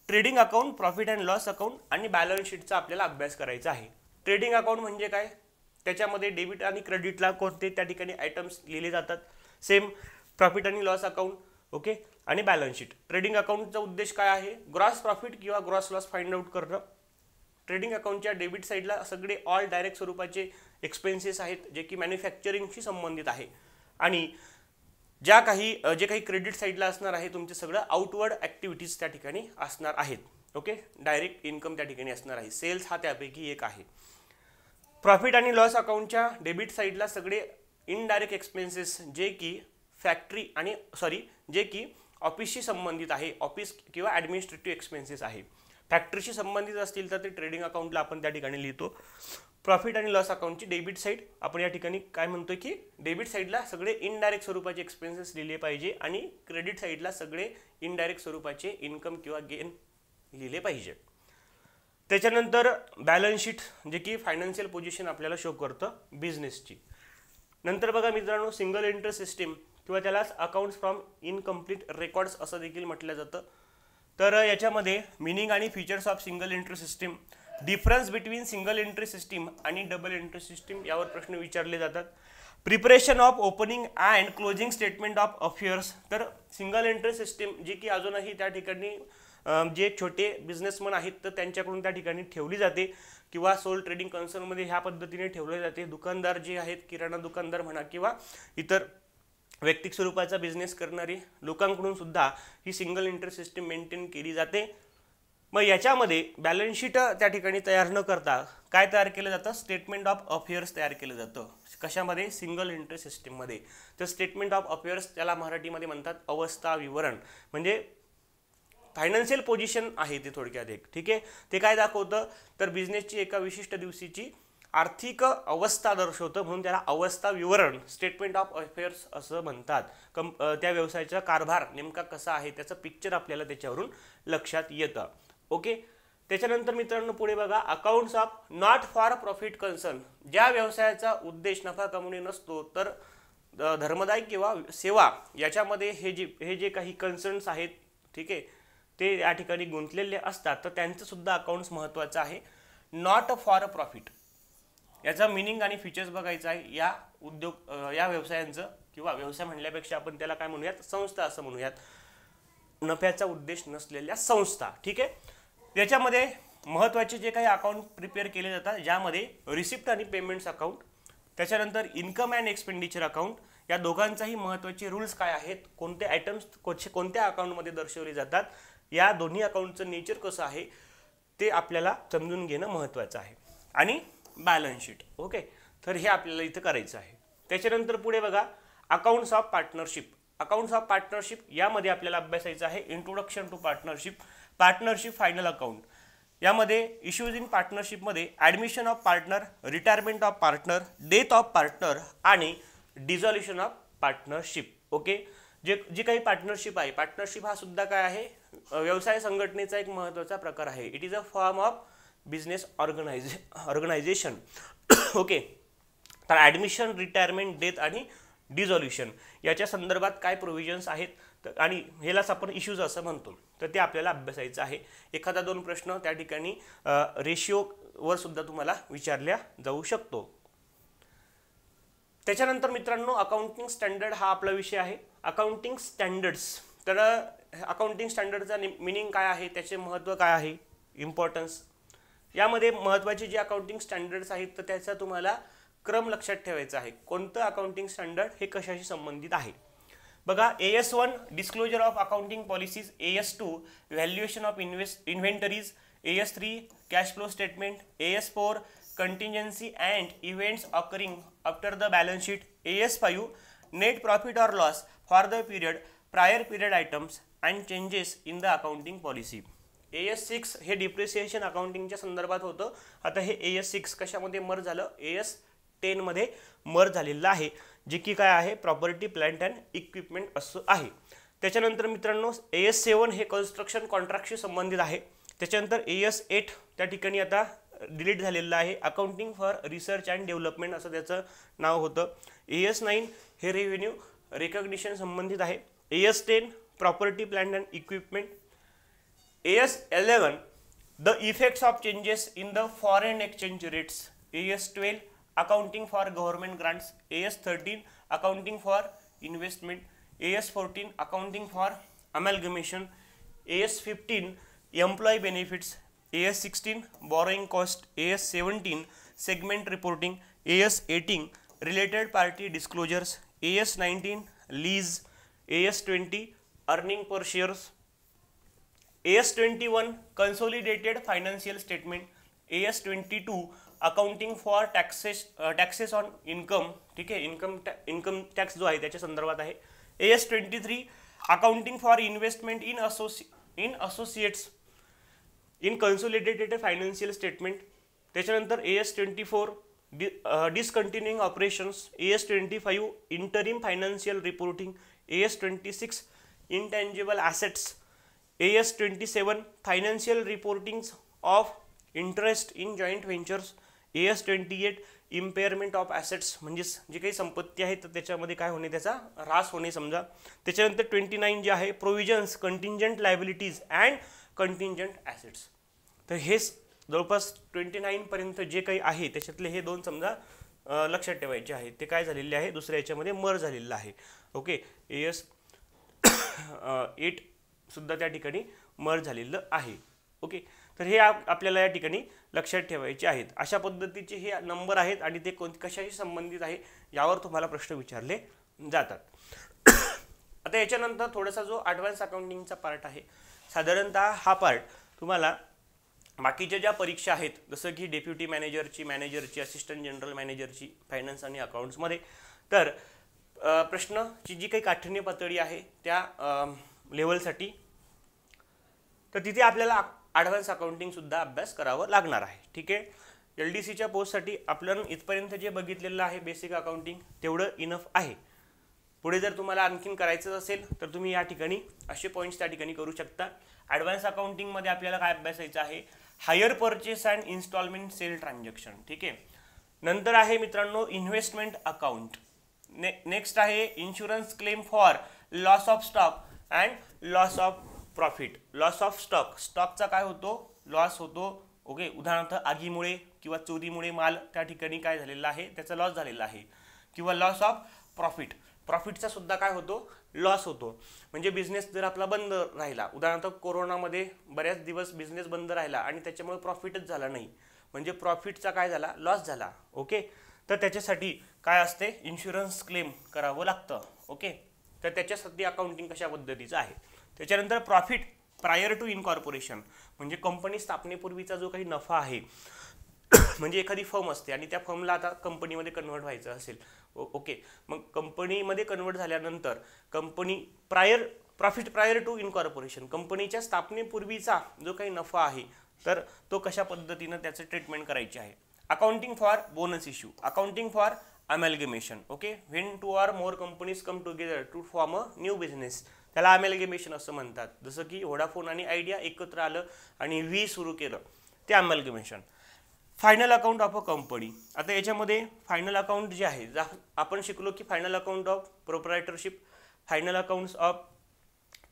trading account, profit and loss account आणि बॅलन्स शीटचा आपल्याला अभ्यास करायचा आहे. ट्रेडिंग अकाउंट म्हणजे काय, त्याच्यामध्ये डेबिट आणि क्रेडिटला कोणते त्या ठिकाणी आयटम्स लिहिले जातात, सेम प्रॉफिट आणि लॉस अकाउंट. ओके, आणि बॅलन्स शीट. ट्रेडिंग अकाउंटचा उद्देश काय आहे, ग्रॉस प्रॉफिट किंवा ग्रॉस लॉस फाइंड आउट करणं. ट्रेडिंग अकाउंटच्या डेबिट साईडला सगळे ऑल डायरेक्ट स्वरूपाचे एक्सपेन्सेस आहेत जे की मॅन्युफॅक्चरिंगशी संबंधित आहे, आणि जे काही क्रेडिट साईडला असणार आहे तुमचे सगळं आउटवर्ड ॲक्टिव्हिटीज त्या ठिकाणी असणार आहेत. ओके, डायरेक्ट इन्कम त्या ठिकाणी असणार आहे, सेल्स हा त्यापैकी एक आहे. प्रॉफिट आणि लॉस अकाउंटच्या डेबिट साईडला सगळे इनडायरेक्ट एक्सपेन्सेस जे की जे की ऑफिसशी संबंधित आहे, ऑफिस किंवा ॲडमिनिस्ट्रेटिव्ह एक्सपेन्सेस आहे. फॅक्टरीशी संबंधित असतील तर ते ट्रेडिंग अकाउंटला आपण त्या ठिकाणी लिहितो. प्रॉफिट आणि लॉस अकाउंटची डेबिट साईड आपण या ठिकाणी काय म्हणतो की डेबिट साईडला सगळे इनडायरेक्ट स्वरूपाचे एक्सपेन्सेस लिहिले पाहिजे आणि क्रेडिट साईडला सगळे इनडायरेक्ट स्वरूपाचे इन्कम किंवा गेन लिहिले पाहिजे. त्याच्यानंतर बॅलन्स शीट जे की फायनान्शियल पोझिशन आपल्याला शो करतं बिझनेसची. नंतर बघा मित्रांनो, सिंगल एंट्री सिस्टीम किंवा त्यालाच अकाउंट्स फ्रॉम इनकम्प्लीट रेकॉर्ड्स असं देखील म्हटलं जातं. तर याच्यामध्ये मिनिंग आणि features of single entry system, difference between single entry system आणि डबल एंट्री सिस्टीम यावर प्रश्न विचारले जातात. Preparation of opening and closing statement of affairs. तर सिंगल एंट्री सिस्टीम जी की अजूनही त्या ठिकाणी जे छोटे बिझनेसमन आहेत तर त्यांच्याकडून त्या ठिकाणी ठेवली जाते किंवा सोल ट्रेडिंग कन्सर्नमध्ये ह्या पद्धतीने ठेवले जाते. दुकानदार जे आहेत, किराणा दुकानदार म्हणा किंवा इतर वैयक्तिक स्वरूपाचा बिझनेस करणारी लोकांकडून सुद्धा ही सिंगल एंट्री सिस्टीम मेंटेन केली जाते. मग याच्यामध्ये बॅलन्स शीट त्या ठिकाणी तयार न करता काय तयार केलं जातं, स्टेटमेंट ऑफ अफेअर्स तयार केलं जातं. कशामध्ये, सिंगल एंट्री सिस्टीममध्ये. तर स्टेटमेंट ऑफ अफेअर्स त्याला मराठीमध्ये म्हणतात अवस्था विवरण, म्हणजे फायनान्शियल पोझिशन आहे ते थोडक्यात एक. ठीक आहे, ते काय दाखवतं तर बिझनेसची एका विशिष्ट दिवशीची आर्थिक अवस्था दर्शवतं, म्हणून त्याला अवस्था विवरण स्टेटमेंट ऑफ अफेअर्स असं म्हणतात. त्या व्यवसायाचा कारभार नेमका कसा आहे त्याचं पिक्चर आपल्याला त्याच्यावरून लक्षात येतं. ओके, त्याच्यानंतर मित्रांनो पुढे बघा, accounts of not for profit concern. ज्या व्यवसायाचा उद्देश नफा कमवणे नसतो तर धर्मदाय किंवा सेवा याच्यामध्ये हे जे काही कन्सर्न्स आहेत, ठीक आहे, ते या ठिकाणी गुंतलेले असतात तर त्यांचं सुद्धा अकाउंट्स महत्त्वाचं आहे. नॉट फॉर प्रॉफिट याचा मिनिंग आणि फीचर्स बघायचं आहे. या व्यवसायांचं किंवा व्यवसाय म्हणल्यापेक्षा आपण त्याला काय म्हणूयात, संस्था असं म्हणूयात, नफ्याचा उद्देश नसलेल्या संस्था. ठीक आहे, याच्यामध्ये महत्त्वाचे जे काही अकाउंट प्रिपेअर केले जातात ज्यामध्ये रिसिप्ट आणि पेमेंट्स अकाउंट, त्याच्यानंतर इन्कम अँड एक्सपेंडिचर अकाउंट, या दोघांचाही महत्त्वाचे रूल्स काय आहेत, कोणते आयटम्स कोणत्या अकाउंटमध्ये दर्शवले जातात, या दोन्ही अकाउंटचं नेचर कसं आहे ते आपल्याला समजून घेणं महत्त्वाचं आहे. आणि बॅलन्स शीट. ओके, तर हे आपल्याला इथं करायचं आहे. त्याच्यानंतर पुढे बघा, accounts of partnership. Accounts of partnership यामध्ये आपल्याला अभ्यासायचं आहे introduction to partnership, partnership final account. यामध्ये इश्यूज इन पार्टनरशिपमध्ये admission of partner, retirement of partner, death of partner आणि डिझॉल्युशन ऑफ पार्टनरशिप. ओके, जी काही पार्टनरशिप आहे, पार्टनरशिप हा सुद्धा काय आहे, व्यवसाय संघटनेचा एक महत्त्वाचा प्रकार आहे. It is a form of business organisation. Okay, तर ॲडमिशन, रिटायरमेंट, डेथ आणि डिझॉल्युशन याच्या संदर्भात काय प्रोव्हिजन्स आहेत आणि ह्यालाच आपण इश्यूज असं म्हणतो, तर ते आपल्याला अभ्यासायचं आहे. एखादा दोन प्रश्न त्या ठिकाणी रेशिओवर सुद्धा तुम्हाला विचारल्या जाऊ शकतो. त्याच्यानंतर मित्रांनो, अकाउंटिंग स्टँडर्ड हा आपला विषय आहे. अकाउंटिंग स्टँडर्ड्स, तर अकाउंटिंग स्टँडर्डचा मिनिंग काय आहे, त्याचे महत्त्व काय आहे, इम्पॉर्टन्स. यामध्ये महत्त्वाचे जे अकाउंटिंग स्टँडर्ड्स आहेत तर त्याचा तुम्हाला क्रम लक्षात ठेवायचा आहे. कोणतं अकाउंटिंग स्टँडर्ड हे कशाशी संबंधित आहे. बघा, AS1 disclosure of accounting policies, AS2 valuation of inventories, AS3 cash flow statement, AS4 contingency and events occurring after the balance sheet, AS5 net profit or loss for the period, prior period items and changes in the accounting policy. AS6 हे डिप्रिसिएशन अकाउंटिंगच्या संदर्भात होतं. आता हे AS6 कशामध्ये मर्ज झालं, AS10 मध्ये मर्ज झालेलं आहे, जे की काय आहे, प्रॉपर्टी प्लांट अँड इक्विपमेंट असं आहे. त्याच्यानंतर मित्रांनो, AS7 हे कन्स्ट्रक्शन कॉन्ट्रॅक्टशी संबंधित आहे. त्याच्यानंतर AS8 त्या ठिकाणी आता डिलीट झालेलं आहे, accounting for research and development असं त्याचं नाव होतं. AS9 हे रेव्हेन्यू रिकग्निशन संबंधित आहे. AS10 property plant and equipment. AS11 the effects of changes in the foreign exchange rates. AS12 accounting for government grants. AS13 accounting for investment. AS14 accounting for amalgamation. AS15 employ benefits. AS16 borrowing cost. AS17 segment reporting. AS18 related party disclosures. AS19 lease. AS20 earning per shares. AS21 consolidated financial statement. AS22 accounting for taxes on income. ठीक आहे, इन्कम टॅक्स जो आहे त्याच्या संदर्भात आहे. AS23 accounting for investment in associates. In consolidated financial statement, त्याच्यानंतर AS24 discontinuing operations, AS25 interim financial reporting, AS26 intangible assets, AS27 financial reportings of interest in joint ventures, AS28 impairment of assets, म्हणजेच जे काही संपत्ती आहे तर त्याच्यामध्ये काय होणे, त्याचा ऱ्हास होणे समजा. त्याच्यानंतर 29 जे आहे प्रोव्हिजन्स कंटिंजंट लायबिलिटीज अँड कंटिंजंट ॲसेट्स. तर हे जवळपास 29 पर्यंत जे काही आहे त्याच्यातले हे दोन समजा लक्षात ठेवायचे आहे. ते काय झालेले आहे, दुसऱ्या याच्यामध्ये मर झालेलं आहे. ओके, AS8 सुद्धा त्या ठिकाणी मर झालेलं आहे. ओके, तर हे आपल्याला या ठिकाणी लक्षात ठेवायचे आहेत. अशा पद्धतीचे हे नंबर आहेत आणि ते कशाशी संबंधित आहे यावर तुम्हाला प्रश्न विचारले जातात. आता याच्यानंतर थोडासा जो ॲडव्हान्स अकाउंटिंगचा पार्ट आहे, साधारणतः हा पार्ट तुम्हाला बाकीच्या ज्या परीक्षा आहेत जसं की डेप्युटी मॅनेजरची, असिस्टंट जनरल मॅनेजरची फायनान्स आणि अकाउंट्समध्ये, तर प्रश्नाची जी काही काठिण्य पातळी आहे त्या लेवलसाठी, तर तिथे आपल्याला ॲडव्हान्स अकाउंटिंग सुद्धा अभ्यास करावा लागणार आहे. ठीक आहे, LDCच्या पोस्टसाठी आपल्याला इथपर्यंत जे बघितलेलं आहे बेसिक अकाउंटिंग तेवढं इनफ आहे. पुढे जर तुम्हाला आणखीन करायचं असेल तर तुम्ही या ठिकाणी असे पॉईंट्स त्या ठिकाणी करू शकता. ॲडव्हान्स अकाउंटिंगमध्ये आपल्याला काय अभ्यासायचं आहे, hire purchase and instalment sale transaction. ठीक आहे, नंतर आहे मित्रांनो इन्व्हेस्टमेंट अकाउंट. नेक्स्ट आहे insurance claim for loss of stock and loss of profit. Loss of stock, स्टॉकचा काय होतो, लॉस होतो. ओके, उदाहरणार्थ आगीमुळे किंवा चोरीमुळे माल त्या ठिकाणी काय झालेला आहे, त्याचा लॉस झालेला आहे. किंवा लॉस ऑफ प्रॉफिट, प्रॉफिटचा सुद्धा काय होतो, लॉस होतो. म्हणजे बिझनेस जर आपला बंद राहिला, उदाहरणार्थ कोरोनामध्ये बऱ्याच दिवस बिझनेस बंद राहिला आणि त्याच्यामुळे प्रॉफिटच झाला नाही, म्हणजे प्रॉफिटचा काय झाला, लॉस झाला. ओके, तर त्याच्यासाठी काय असते, इन्शुरन्स क्लेम करावं लागतं. ओके, तर त्याच्यासाठी अकाउंटिंग कशा पद्धतीचं आहे. त्याच्यानंतर प्रॉफिट प्रायर टू इनकॉर्पोरेशन, म्हणजे कंपनी स्थापनेपूर्वीचा जो काही नफा आहे, म्हणजे एखादी फर्म असते आणि त्या फर्मला आता कंपनीमध्ये कन्वर्ट व्हायचं असेल. ओके, मग कंपनीमध्ये कन्वर्ट झाल्यानंतर company profit prior to incorporation, कंपनीच्या स्थापनेपूर्वीचा जो काही नफा आहे तर तो कशा पद्धतीनं त्याचं ट्रीटमेंट करायचे आहे. Accounting for bonus issue, accounting for amalgamation. Okay, when 2 or more companies come together to form a new business, त्याला अमॅल्गमेशन असं म्हणतात. जसं की व्होडाफोन आणि आयडिया एकत्र आलं आणि व्ही सुरू केलं, ते amalgamation. Final account of a company, आता याच्यामध्ये फायनल अकाउंट जे आहे, आपण शिकलो की final account of proprietorship, final accounts of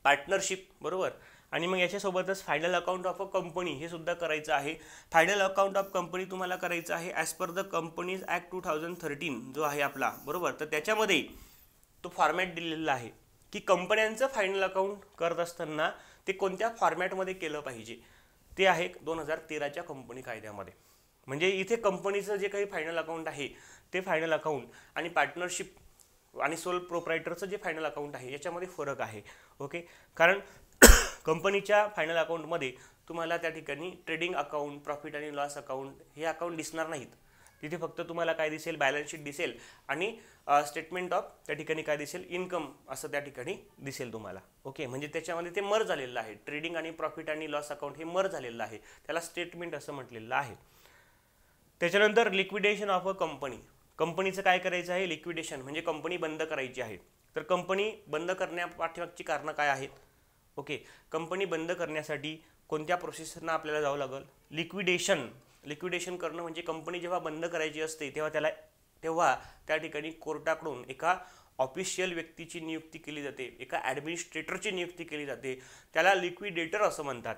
partnership, बरोबर. आणि मग याच्यासोबतच final account of a company हे सुद्धा करायचं आहे. फायनल अकाउंट ऑफ कंपनी तुम्हाला करायचं आहे as per the companies act 2013 जो आहे आपला, बरोबर. तर त्याच्यामध्ये तो फॉर्मॅट दिलेला आहे की कंपन्यांचं फायनल अकाउंट करत असताना ते कोणत्या फॉर्मॅटमध्ये केलं पाहिजे. ते आहे 2013च्या कंपनी कायद्यामध्ये. म्हणजे इथे कंपनीचं जे काही फायनल अकाउंट आहे ते फायनल अकाउंट आणि पार्टनरशिप आणि सोल प्रोप्रायटरचं जे फायनल अकाउंट आहे याच्यामध्ये फरक आहे. ओके, कारण कंपनीच्या फायनल अकाउंटमध्ये तुम्हाला त्या ठिकाणी ट्रेडिंग अकाउंट, प्रॉफिट आणि लॉस अकाउंट हे अकाउंट दिसणार नाहीत. तिथे फक्त तुम्हाला काय दिसेल, बॅलन्स शीट दिसेल आणि स्टेटमेंट ऑफ त्या ठिकाणी काय दिसेल, इन्कम असं त्या ठिकाणी दिसेल तुम्हाला. ओके, म्हणजे त्याच्यामध्ये ते मर झालेलं आहे. ट्रेडिंग आणि प्रॉफिट आणि लॉस अकाउंट हे मर झालेलं आहे, त्याला स्टेटमेंट असं म्हटलेलं आहे. त्याच्यानंतर लिक्विडेशन ऑफ अ कंपनी, कंपनीचं काय करायचं आहे, लिक्विडेशन म्हणजे कंपनी बंद करायची आहे. तर कंपनी बंद करण्यापाठीमागची कारणं काय आहेत. ओके, कंपनी बंद करण्यासाठी कोणत्या प्रोसेसना आपल्याला जावं लागेल, लिक्विडेशन करणं म्हणजे कंपनी जेव्हा बंद करायची असते तेव्हा त्या ठिकाणी कोर्टाकडून एका ऑफिशियल व्यक्तीची नियुक्ती केली जाते, एका ॲडमिनिस्ट्रेटरची नियुक्ती केली जाते, त्याला लिक्विडेटर असं म्हणतात.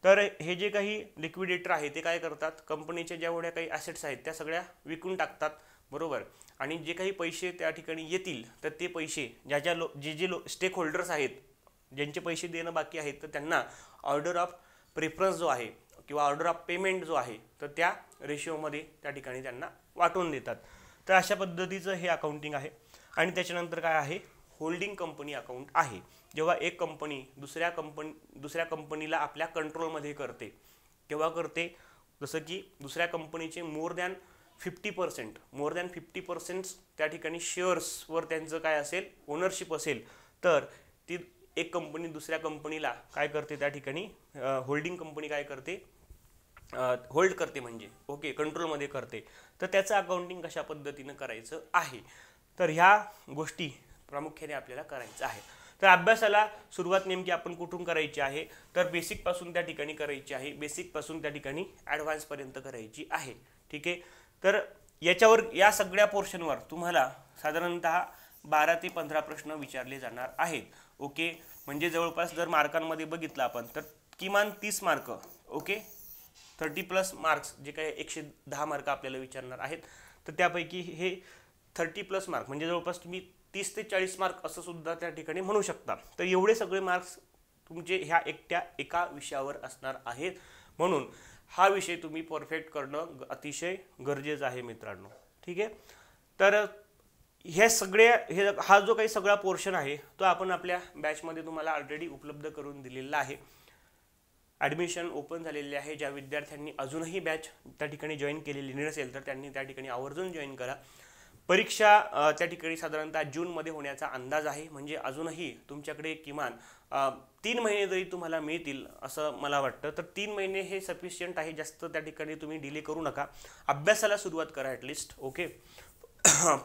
तर हे जे काही लिक्विडेटर आहे ते काय करतात, कंपनीच्या जेवढ्या काही ॲसेट्स आहेत त्या सगळ्या विकून टाकतात, बरोबर. आणि जे काही पैसे त्या ठिकाणी येतील तर ते पैसे जे स्टेक होल्डर्स आहेत, ज्यांचे पैसे देणं बाकी आहेत, तर त्यांना ऑर्डर ऑफ प्रेफरन्स जो आहे किंवा ऑर्डर ऑफ पेमेंट जो आहे तर त्या रेशिओमध्ये त्या ठिकाणी त्यांना वाटून देतात. तर अशा पद्धतीचं हे अकाउंटिंग आहे. आणि त्याच्यानंतर काय आहे, होल्डिंग कंपनी अकाउंट आहे. जेव्हा एक कंपनी दुसऱ्या कंपनीला आपल्या कंट्रोलमध्ये करते तेव्हा करते, जसं की दुसऱ्या कंपनीचे मोर दॅन 50% त्या ठिकाणी शेअर्सवर त्यांचं काय असेल, ओनरशिप असेल, तर ती एक कंपनी दुसऱ्या कंपनीला काय करते, त्या ठिकाणी होल्डिंग कंपनी काय करते, होल्ड करते, म्हणजे ओके कंट्रोलमध्ये करते. तर त्याचं अकाउंटिंग कशा पद्धतीनं करायचं आहे, तर ह्या गोष्टी प्रामुख्याने आपल्याला करायचं आहे. तर अभ्यासाला सुरुवात नेमकी आपण कुठून करायची आहे, तर बेसिकपासून त्या ठिकाणी करायची आहे. बेसिकपासून त्या ठिकाणी ॲडव्हान्सपर्यंत करायची आहे. ठीक आहे. तर याच्यावर या सगळ्या पोर्शनवर तुम्हाला साधारणतः 12 ते 15 प्रश्न विचारले जाणार आहेत. ओके, म्हणजे जवळपास जर मार्कांमध्ये बघितलं आपण तर किमान 30 मार्क. ओके, 30+ मार्क्स जे काही 110 मार्क आपल्याला विचारणार आहेत, तर त्यापैकी हे 30+ मार्क म्हणजे जवळपास तुम्ही 30 ते 40 मार्क असं सुद्धा त्या ठिकाणी म्हणू शकता. तर एवढे सगळे मार्क्स तुमचे ह्या एका विषयावर असणार आहेत. म्हणून हा विषय तुम्ही परफेक्ट करणं अतिशय गरजेचं आहे मित्रांनो. ठीक आहे. तर हा जो काही सगळा पोर्शन आहे तो आपण आपल्या बॅचमध्ये तुम्हाला ऑलरेडी उपलब्ध करून दिलेला आहे. ॲडमिशन ओपन झालेले आहे. ज्या विद्यार्थ्यांनी अजूनही बॅच त्या ठिकाणी जॉईन केलेली नसेल तर त्यांनी त्या ठिकाणी आवर्जून जॉईन करा. परीक्षा त्या ठिकाणी साधारणतः जूनमध्ये होण्याचा अंदाज आहे. म्हणजे अजूनही तुमच्याकडे किमान 3 महिने जरी तुम्हाला मिळतील असं मला वाटतं. तर 3 महिने हे सफिशियंट आहे. जास्त त्या ठिकाणी तुम्ही डिले करू नका. अभ्यासाला सुरुवात करा ॲटलिस्ट. ओके,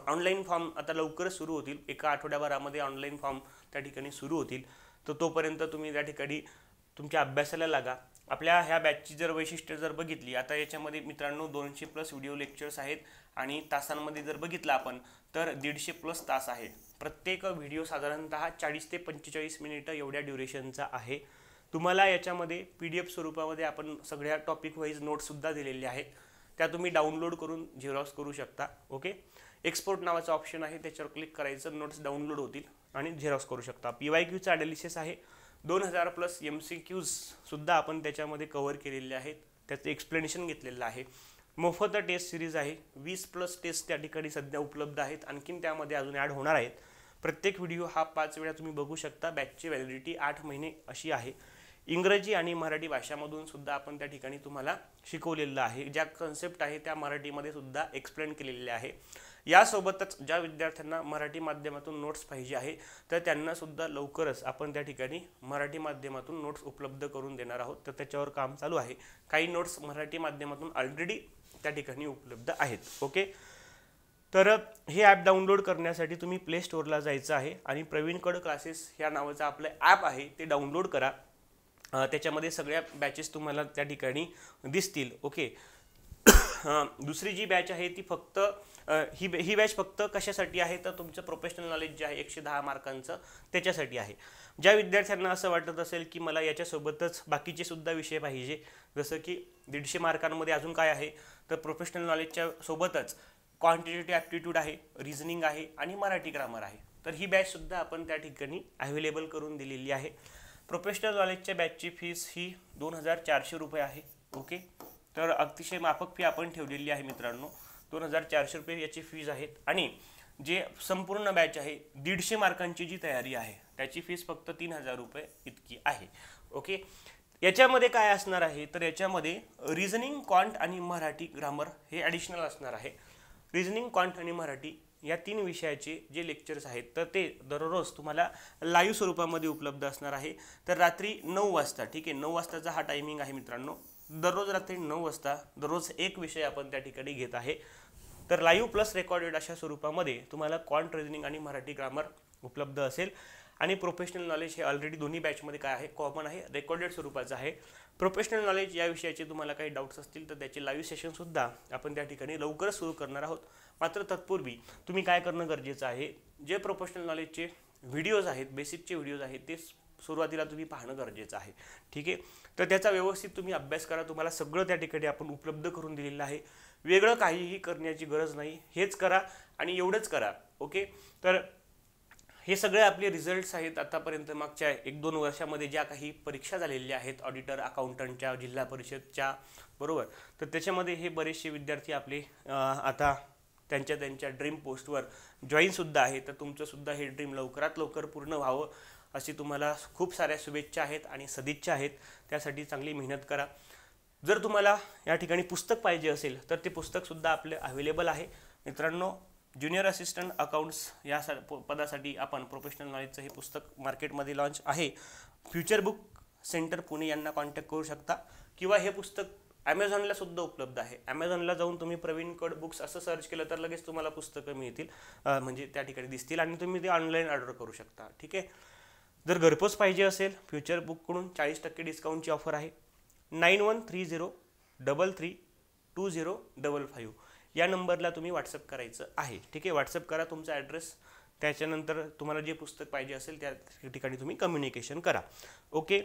ऑनलाईन फॉर्म आता लवकरच सुरू होतील. एका आठवड्याभरामध्ये ऑनलाईन फॉर्म त्या ठिकाणी सुरू होतील. तर तोपर्यंत तुम्ही त्या ठिकाणी तुमच्या अभ्यासाला लागा. आपल्या ह्या बॅचची जर वैशिष्ट्य जर बघितली, आता याच्यामध्ये मित्रांनो 200+ व्हिडिओ लेक्चर्स आहेत आणि तासांमध्ये जर बघितलं आपण तर 150+ तास आहे. प्रत्येक व्हिडिओ साधारणतः 40 ते 45 मिनिटं एवढ्या ड्युरेशनचा आहे. तुम्हाला याच्यामध्ये PDF स्वरूपामध्ये आपण सगळ्या टॉपिक वाईज नोट्ससुद्धा दिलेले आहेत. त्या तुम्ही डाउनलोड करून झेरॉक्स करू शकता. ओके, एक्सपोर्ट नावाचा ऑप्शन आहे, त्याच्यावर क्लिक करायचं, नोट्स डाउनलोड होतील आणि झेरॉक्स करू शकता. PYQचा ॲनालिसिस आहे. 2000+ MCQs सुद्धा आपण त्याच्यामध्ये कव्हर केलेले आहेत. त्याचं एक्सप्लेनेशन घेतलेलं आहे. मोफत टेस्ट सिरीज आहे. 20+ टेस्ट त्या ठिकाणी सध्या उपलब्ध आहेत. आणखीन त्यामध्ये अजून ॲड होणार आहेत. प्रत्येक व्हिडिओ हा 5 वेळा तुम्ही बघू शकता. बॅचची व्हॅलिडिटी 8 महिने अशी आहे. इंग्रजी आणि मराठी भाषामधून सुद्धा आपण त्या ठिकाणी तुम्हाला शिकवलेलं आहे. ज्या कन्सेप्ट आहे त्या मराठीमध्ये सुद्धा एक्सप्लेन केलेल्या आहे. यासोबतच ज्या विद्यार्थ्यांना मराठी माध्यमातून नोट्स पाहिजे आहे तर त्यांना सुद्धा लवकरच आपण त्या ठिकाणी मराठी माध्यमातून नोट्स उपलब्ध करून देणार आहोत. तर त्याच्यावर काम चालू आहे. काही नोट्स मराठी माध्यमातून ऑलरेडी त्या ठिकाणी उपलब्ध आहेत. ओके, तर हे ॲप डाउनलोड करण्यासाठी तुम्ही प्ले स्टोअरला जायचं आहे आणि प्रवीणकड क्लासेस या नावाचं आपलं ॲप आहे ते डाउनलोड करा. त्याच्यामध्ये सगळ्या बॅचेस तुम्हाला त्या ठिकाणी दिसतील. ओके, दुसरी जी बॅच आहे ती फक्त ही बॅच फक्त कशासाठी आहे तर तुमचं प्रोफेशनल नॉलेज जे आहे 110 मार्कांचं त्याच्यासाठी आहे. ज्या विद्यार्थ्यांना असं वाटत असेल की मला याच्यासोबतच बाकीचे सुद्धा विषय पाहिजे, जसं की 150 मार्कांमध्ये अजून काय आहे तर प्रोफेशनल नॉलेजच्या सोबतच क्वांटिटेटिव्ह ॲप्टिट्यूड आहे, रिझनिंग आहे आणि मराठी ग्रामर आहे. तर ही बॅचसुद्धा आपण त्या ठिकाणी अवेलेबल करून दिलेली आहे. प्रोफेशनल नॉलेजच्या बॅचची फीस ही 2400 रुपये आहे. ओके, तर अतिशय माफक फी आपण ठेवलेली आहे मित्रांनो. 2400 रुपये याची फीज आहेत. आणि जे संपूर्ण बॅच आहे 150 मार्कांची जी तयारी आहे त्याची फीस फक्त 3000 रुपये इतकी आहे. ओके, याच्यामध्ये काय असणार आहे तर याच्यामध्ये रिझनिंग, क्वांट आणि मराठी ग्रामर हे ॲडिशनल असणार आहे. रिझनिंग, क्वांट आणि मराठी या 3 विषयाचे जे लेक्चर्स आहेत तर ते दररोज तुम्हाला लाईव्ह स्वरूपामध्ये उपलब्ध असणार आहे. तर रात्री 9 वाजता, ठीक आहे, 9 वाजताचा हा टायमिंग आहे मित्रांनो. दररोज रात्री 9 वाजता दररोज एक विषय आपण त्या ठिकाणी घेत आहे. तर लाईव्ह प्लस रेकॉर्डेड अशा स्वरूपामध्ये तुम्हाला क्वांट, रिझनिंग आणि मराठी ग्रामर उपलब्ध असेल. आणि प्रोफेशनल नॉलेज हे ऑलरेडी दोन्ही बॅचमध्ये काय आहे कॉमन आहे, रेकॉर्डेड स्वरूपाचं आहे. प्रोफेशनल नॉलेज या विषयाचे तुम्हाला काही डाऊट्स असतील तर त्याचे लाईव्ह सेशनसुद्धा आपण त्या ठिकाणी लवकरच सुरू करणार आहोत. मात्र तत्पूर्वी तुम्ही काय करणं गरजेचं आहे, जे प्रोफेशनल नॉलेजचे व्हिडिओज आहेत, बेसिकचे व्हिडिओज आहेत ते सुरुवातीला तुम्ही पाहणं गरजेचं आहे. ठीक आहे, तर त्याचा व्यवस्थित तुम्ही अभ्यास करा. तुम्हाला सगळं त्या ठिकाणी आपण उपलब्ध करून दिलेलं आहे. वेगळं काहीही करण्याची गरज नाही, हेच करा आणि एवढंच करा. ओके, तर हे सगळे आपले रिझल्ट्स आहेत आतापर्यंत मागच्या 1-2 वर्षामध्ये ज्या काही परीक्षा झालेल्या आहेत ऑडिटर, अकाउंटंटच्या, जिल्हा परिषदच्या, बरोबर. तर त्याच्यामध्ये हे बरेचसे विद्यार्थी आपले आता त्यांच्या ड्रीम पोस्टवर जॉईनसुद्धा आहे. तर तुमचंसुद्धा हे ड्रीम लवकरात लवकर पूर्ण व्हावं अशी तुम्हाला खूप साऱ्या शुभेच्छा आहेत आणि सदिच्छा आहेत. त्यासाठी चांगली मेहनत करा. जर तुम्हाला या ठिकाणी पुस्तक पाहिजे असेल तर ते पुस्तकसुद्धा आपले अवेलेबल आहे मित्रांनो. ज्युनियर असिस्टंट अकाउंट्स या पदासाठी आपण प्रोफेशनल नॉलेजचं हे पुस्तक मार्केटमध्ये लॉन्च आहे. फ्युचर बुक सेंटर पुणे यांना कॉन्टॅक्ट करू शकता किंवा हे पुस्तक ॲमेझॉनला सुद्धा उपलब्ध आहे. ॲमेझॉनला जाऊन तुम्ही प्रवीण कड बुक्स असं सर्च केलं तर लगेच तुम्हाला पुस्तकं मिळतील, म्हणजे त्या ठिकाणी दिसतील आणि तुम्ही ते ऑनलाईन ऑर्डर करू शकता. ठीक आहे. जर घरपोच पाहिजे असेल फ्युचर बुककडून 40% डिस्काउंटची ऑफर आहे. 9130332055 या नंबरला तुम्ही व्हॉट्सअप करायचं आहे. ठीक आहे. व्हॉट्सअप करा तुमचा ॲड्रेस, त्याच्यानंतर तुम्हाला जे पुस्तक पाहिजे असेल त्या ठिकाणी तुम्ही कम्युनिकेशन करा. ओके.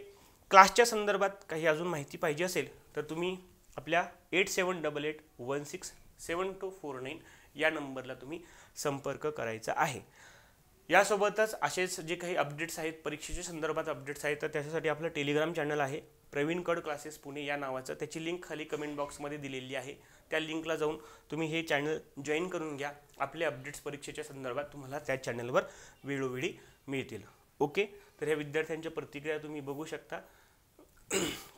क्लासच्या संदर्भात काही अजून माहिती पाहिजे असेल तर तुम्ही आपल्या 8788167249 या नंबरला तुम्ही संपर्क करायचा आहे. यासोबतच असेच जे काही अपडेट्स आहेत, परीक्षेच्या संदर्भात अपडेट्स आहेत, तर त्याच्यासाठी आपलं टेलिग्राम चॅनल आहे प्रवीण कड क्लासेस पुणे या नावाचं. त्याची लिंक खाली कमेंट बॉक्समध्ये दिलेली आहे. त्या लिंकला जाऊन तुम्ही हे चॅनल जॉईन करून घ्या. आपले अपडेट्स परीक्षेच्या संदर्भात तुम्हाला त्या चॅनलवर वेळोवेळी मिळतील. ओके. तर ह्या विद्यार्थ्यांच्या प्रतिक्रिया तुम्ही बघू शकता.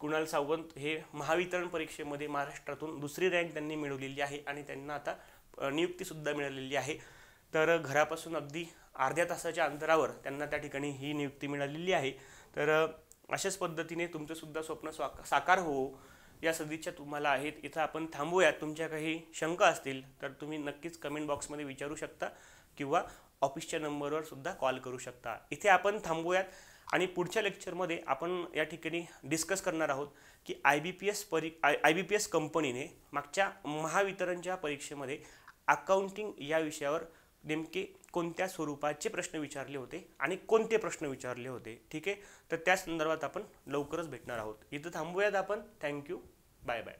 कुणाल सावंत हे महावितरण परीक्षेमध्ये महाराष्ट्रातून 2री रँक त्यांनी मिळवलेली आहे आणि त्यांना आता नियुक्तीसुद्धा मिळालेली आहे. तर घरापासून अगदी अर्ध्या तासाच्या अंतरावर त्यांना त्या ठिकाणी ही नियुक्ती मिळालेली आहे. तर अशाच पद्धतीने तुमचंसुद्धा स्वप्न साकार हो या सदिच्छा तुम्हाला आहेत. इथं आपण थांबूयात. तुमच्या काही शंका असतील तर तुम्ही नक्कीच कमेंट बॉक्समध्ये विचारू शकता किंवा ऑफिसच्या नंबरवर सुद्धा कॉल करू शकता. इथे आपण थांबूयात आणि पुढच्या लेक्चरमध्ये आपण या ठिकाणी डिस्कस करणार आहोत की IBPS कंपनीने मागच्या महावितरणच्या परीक्षेमध्ये अकाउंटिंग या विषयावर नेमके कोणत्या स्वरूपाचे प्रश्न विचारले होते आणि कोणते प्रश्न विचारले होते. ठीक आहे. तर त्या संदर्भात आपण लवकरच भेटणार आहोत. इथं थांबूयात आपण. थँक्यू. Bye bye.